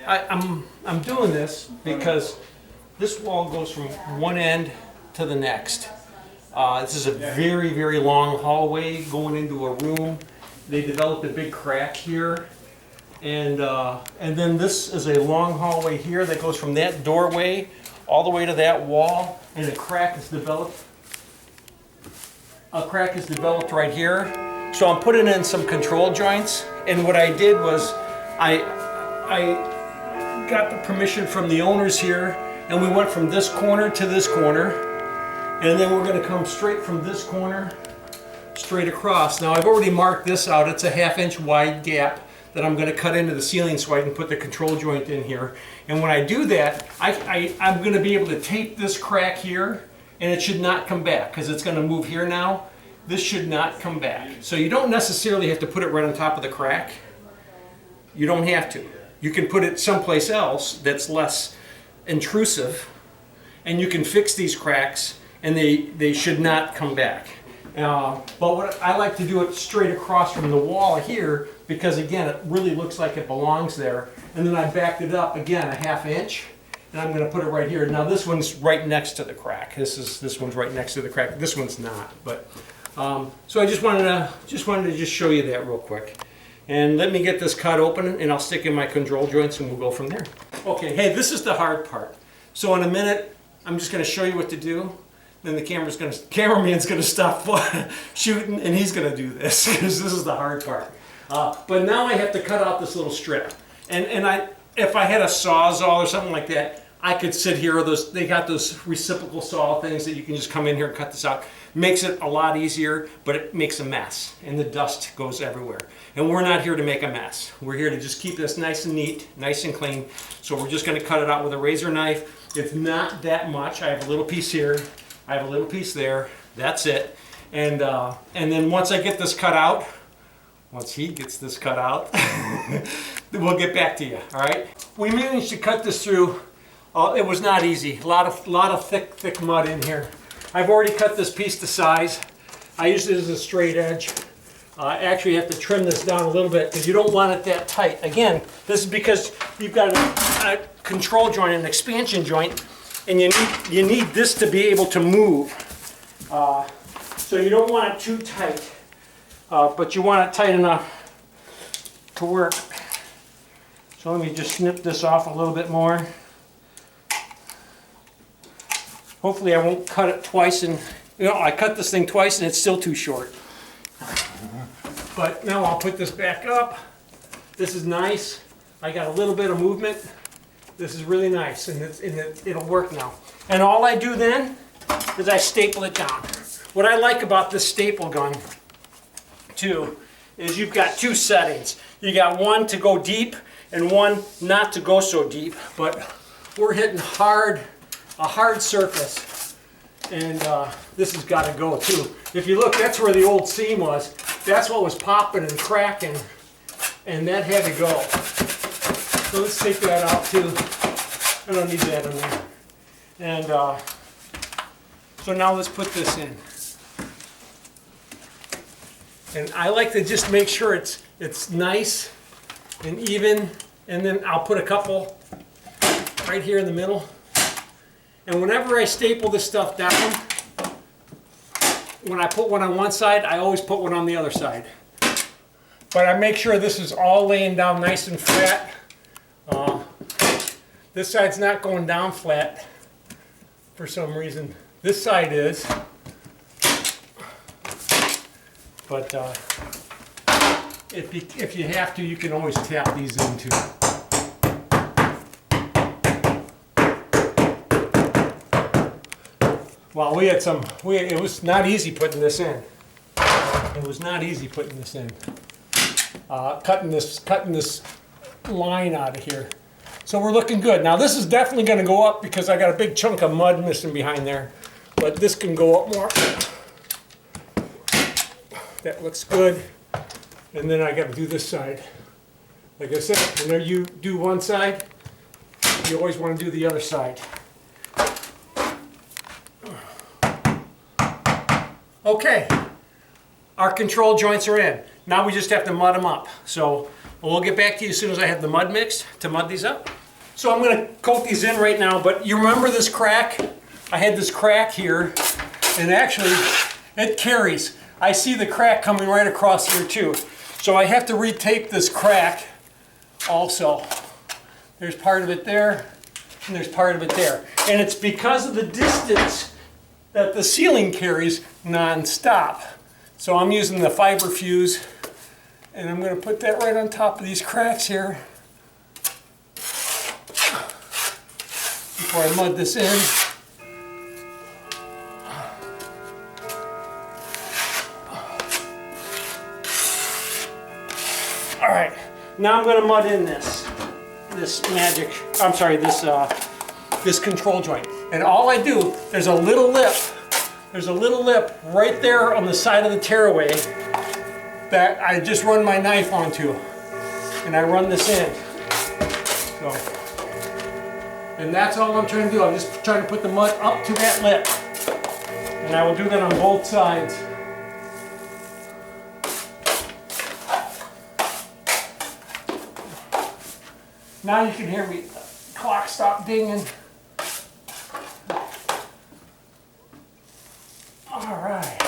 I'm doing this because this wall goes from one end to the next. This is a very, very long hallway going into a room. They developed a big crack here. And then this is a long hallway here that goes from that doorway all the way to that wall, and a crack is developed. A crack is developed right here. So I'm putting in some control joints, and what I did was I got the permission from the owners here, and we went from this corner to this corner, and then we're going to come straight from this corner straight across. Now I've already marked this out. It's a 1/2 inch wide gap that I'm going to cut into the ceiling so I can put the control joint in here. And when I do that, I'm going to be able to tape this crack here, and it should not come back because it's going to move here now. This should not come back. So you don't necessarily have to put it right on top of the crack. You don't have to. You can put it someplace else that's less intrusive, and you can fix these cracks, and they should not come back. But what I like to do it straight across from the wall here, because again it really looks like it belongs there. And then I backed it up again a 1/2 inch, and I'm going to put it right here. Now this one's right next to the crack. This one's right next to the crack. This one's not. But so I just wanted to show you that real quick. And let me get this cut open, and I'll stick in my control joints, and we'll go from there. Okay, hey, this is the hard part. So in a minute, I'm just going to show you what to do. Then the cameraman's going to stop shooting, and he's going to do this because this is the hard part. But now I have to cut out this little strip. And if I had a Sawzall or something like that, I could sit here. They got those reciprocal saw things that you can just come in here and cut this out. Makes it a lot easier, but it makes a mess, and the dust goes everywhere. And we're not here to make a mess. We're here to just keep this nice and neat, nice and clean. So we're just going to cut it out with a razor knife. It's not that much. I have a little piece here. I have a little piece there. That's it. And then once I get this cut out, once he gets this cut out, we'll get back to you. All right. We managed to cut this through. It was not easy. A lot of thick mud in here. I've already cut this piece to size. I use it as a straight edge. Actually, you have to trim this down a little bit because you don't want it that tight. Again, this is because you've got a control joint, an expansion joint, and you need this to be able to move. So you don't want it too tight, but you want it tight enough to work. So let me just snip this off a little bit more. Hopefully I won't cut it twice, and I cut this thing twice and it's still too short. But now I'll put this back up. This is nice. I got a little bit of movement. This is really nice, and it'll work now. And all I do then is I staple it down. What I like about this staple gun, too, is you've got two settings. You got one to go deep and one not to go so deep. But we're hitting a hard surface, and this has got to go, too. If you look, that's where the old seam was. That's what was popping and cracking, and that had to go. So let's take that out too. I don't need that in there. And so now let's put this in. And I like to just make sure it's nice and even, and then I'll put a couple right here in the middle. And whenever I staple this stuff down, when I put one on one side, I always put one on the other side. But I make sure this is all laying down nice and flat. This side's not going down flat for some reason. This side is. But if you have to, you can always tap these in too. Well, it was not easy putting this in. It was not easy putting this in. Cutting this line out of here. So we're looking good. Now this is definitely going to go up because I got a big chunk of mud missing behind there. But this can go up more. That looks good. And then I got to do this side. Like I said, whenever you do one side, you always want to do the other side. Okay, our control joints are in. Now we just have to mud them up. So We'll get back to you as soon as I have the mud mixed to mud these up. So I'm going to coat these in right now, but you remember this crack? I had this crack here, and actually it carries. I see the crack coming right across here too. So I have to retape this crack also. There's part of it there, and there's part of it there. And it's because of the distance that the ceiling carries non-stop. So I'm using the fiber fuse, and I'm going to put that right on top of these cracks here before I mud this in. All right, now I'm going to mud in this control joint. And all I do, there's a little lip right there on the side of the tearaway that I just run my knife onto, and I run this in. So, and that's all I'm trying to do. I'm just trying to put the mud up to that lip, and I will do that on both sides. Now you can hear me. The clock stop dinging. All right.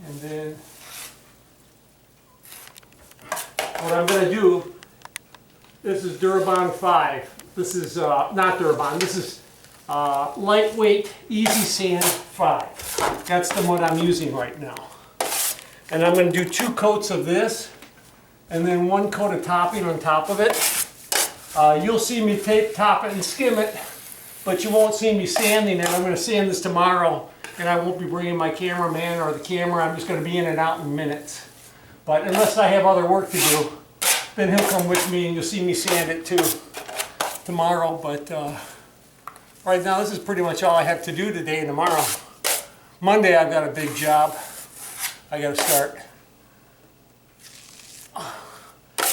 And then what I'm going to do, this is Durabond 5. This is not Durabond, this is lightweight Easy Sand 5. That's the mud I'm using right now. And I'm going to do 2 coats of this, and then 1 coat of topping on top of it. You'll see me top it and skim it, but you won't see me sanding it. I'm going to sand this tomorrow, and I won't be bringing my cameraman or the camera. I'm just going to be in and out in minutes. But unless I have other work to do, then he'll come with me, and you'll see me sand it too tomorrow. But right now, this is pretty much all I have to do today and tomorrow. Monday, I've got a big job. I got to start.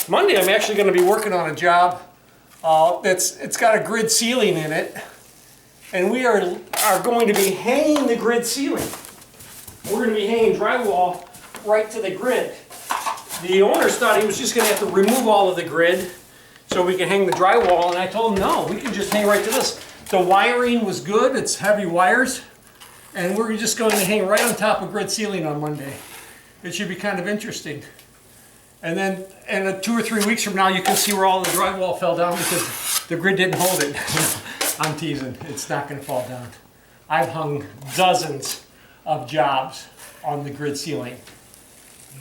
Monday, I'm actually going to be working on a job it's got a grid ceiling in it, and we are going to be hanging the grid ceiling. We're going to be hanging drywall right to the grid. The owners thought he was just going to have to remove all of the grid so we can hang the drywall, and I told him no, we can just hang right to this. The wiring was good, it's heavy wires, and we're just going to hang right on top of grid ceiling on Monday. It should be kind of interesting. And then, 2 or 3 weeks from now, you can see where all the drywall fell down because the grid didn't hold it. I'm teasing, it's not going to fall down. I've hung dozens of jobs on the grid ceiling.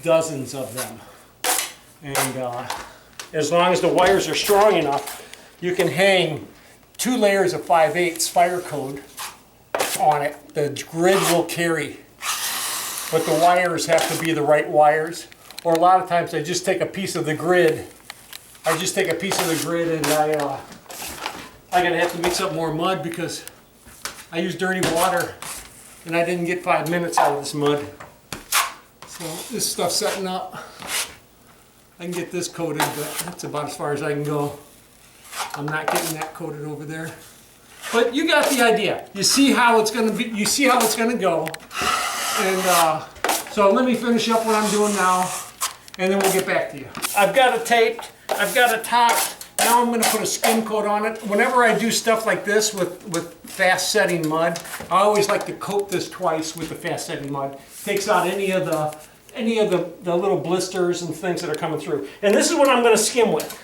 Dozens of them. And as long as the wires are strong enough, you can hang 2 layers of 5/8 fire code on it. The grid will carry, but the wires have to be the right wires. Or a lot of times I just take a piece of the grid. And I'm gonna have to mix up more mud because I use dirty water and I didn't get 5 minutes out of this mud. So this stuff's setting up. I can get this coated, but that's about as far as I can go. I'm not getting that coated over there. But you got the idea. You see how it's gonna be, you see how it's gonna go. And so let me finish up what I'm doing now, and then we'll get back to you. I've got it taped, I've got it topped. Now I'm going to put a skim coat on it. Whenever I do stuff like this with fast setting mud, I always like to coat this twice with the fast setting mud. Takes out any of the little blisters and things that are coming through. And this is what I'm going to skim with.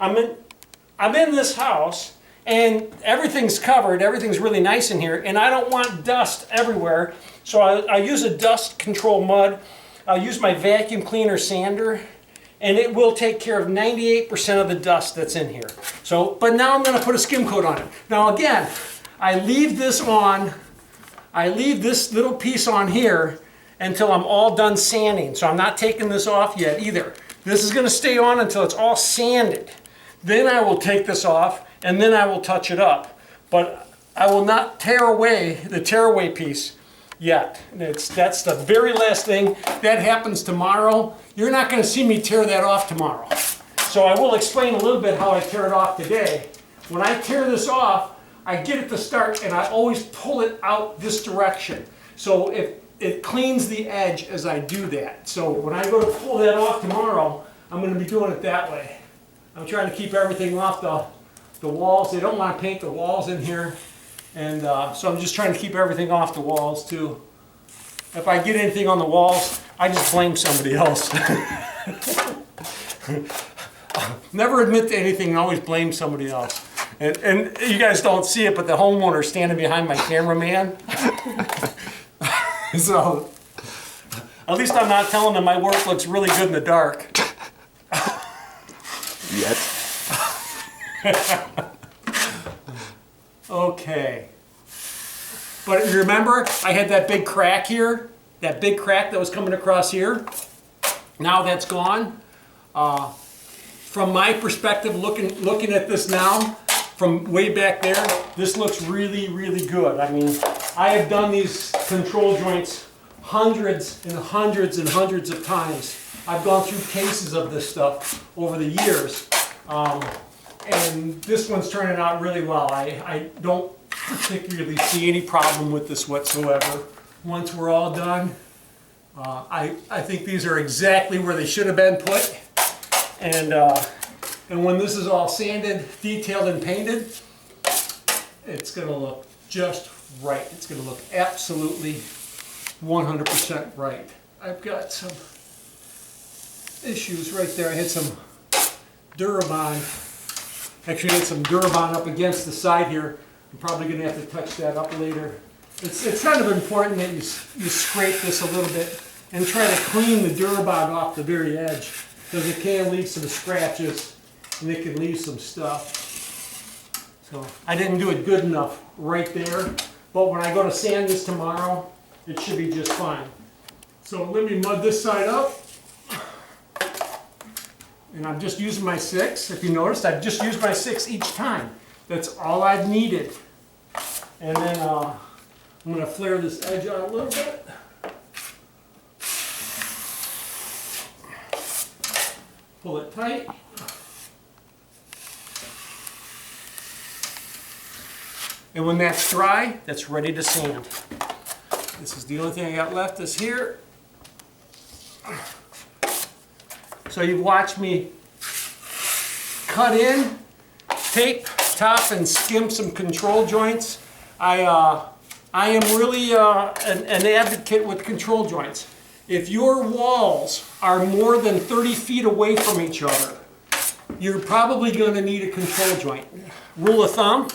I'm in this house, and everything's covered, everything's really nice in here, and I don't want dust everywhere, so I use a dust control mud. I'll use my vacuum cleaner sander, and it will take care of 98% of the dust that's in here. So, but now I'm going to put a skim coat on it. Now again, I leave this little piece on here until I'm all done sanding, so I'm not taking this off yet either. This is going to stay on until it's all sanded. Then I will take this off, and then I will touch it up. But I will not tear away the tearaway piece yet. That's the very last thing. That happens tomorrow. You're not going to see me tear that off tomorrow. So I will explain a little bit how I tear it off today. When I tear this off, I get it to start and I always pull it out this direction. So it cleans the edge as I do that. So when I go to pull that off tomorrow, I'm going to be doing it that way. I'm trying to keep everything off the walls. They don't want to paint the walls in here. And so I'm just trying to keep everything off the walls too. If I get anything on the walls, I just blame somebody else. Never admit to anything, always blame somebody else. And you guys don't see it, but the homeowner's standing behind my cameraman. So, at least I'm not telling him my work looks really good in the dark. Yet. Okay. But you remember, I had that big crack here? That big crack that was coming across here? Now that's gone. From my perspective, looking at this now, from way back there, this looks really, really good. I mean, I have done these control joints hundreds and hundreds and hundreds of times. I've gone through cases of this stuff over the years. And this one's turning out really well. I don't particularly see any problem with this whatsoever. Once we're all done, I think these are exactly where they should have been put. And when this is all sanded, detailed, and painted, it's going to look just right. It's going to look absolutely 100% right. I've got some issues right there. I had some Durabond. Actually, I had some Durabond up against the side here. I'm probably going to have to touch that up later. It's kind of important that you scrape this a little bit and try to clean the Durabond off the very edge, because it can leave some scratches and it can leave some stuff. So I didn't do it good enough right there, but when I go to sand this tomorrow, it should be just fine. So let me mud this side up. And I'm just using my 6. If you noticed, I've just used my 6 each time. That's all I've needed. And then I'm going to flare this edge out a little bit. Pull it tight. And when that's dry, that's ready to sand. This is the only thing I got left is here. So you've watched me cut in, tape, top, and skim some control joints. I am really an advocate with control joints. If your walls are more than 30 feet away from each other, you're probably going to need a control joint. Rule of thumb,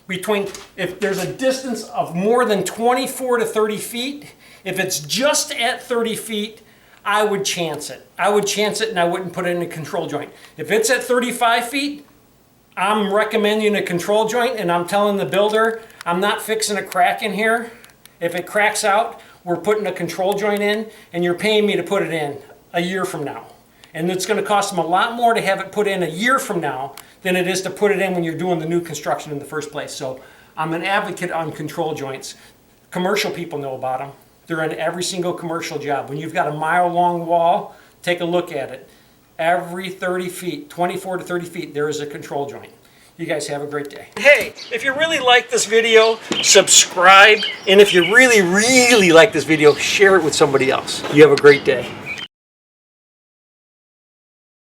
if there's a distance of more than 24 to 30 feet, if it's just at 30 feet, I would chance it. I would chance it and I wouldn't put it in a control joint. If it's at 35 feet, I'm recommending a control joint, and I'm telling the builder, I'm not fixing a crack in here. If it cracks out, we're putting a control joint in, and you're paying me to put it in a year from now. And it's going to cost them a lot more to have it put in a year from now than it is to put it in when you're doing the new construction in the first place. So I'm an advocate on control joints. Commercial people know about them. They're in every single commercial job. When you've got a mile-long wall, take a look at it. Every 30 feet, 24 to 30 feet, there is a control joint. You guys have a great day. Hey, if you really like this video, subscribe. And if you really, really like this video, share it with somebody else. You have a great day.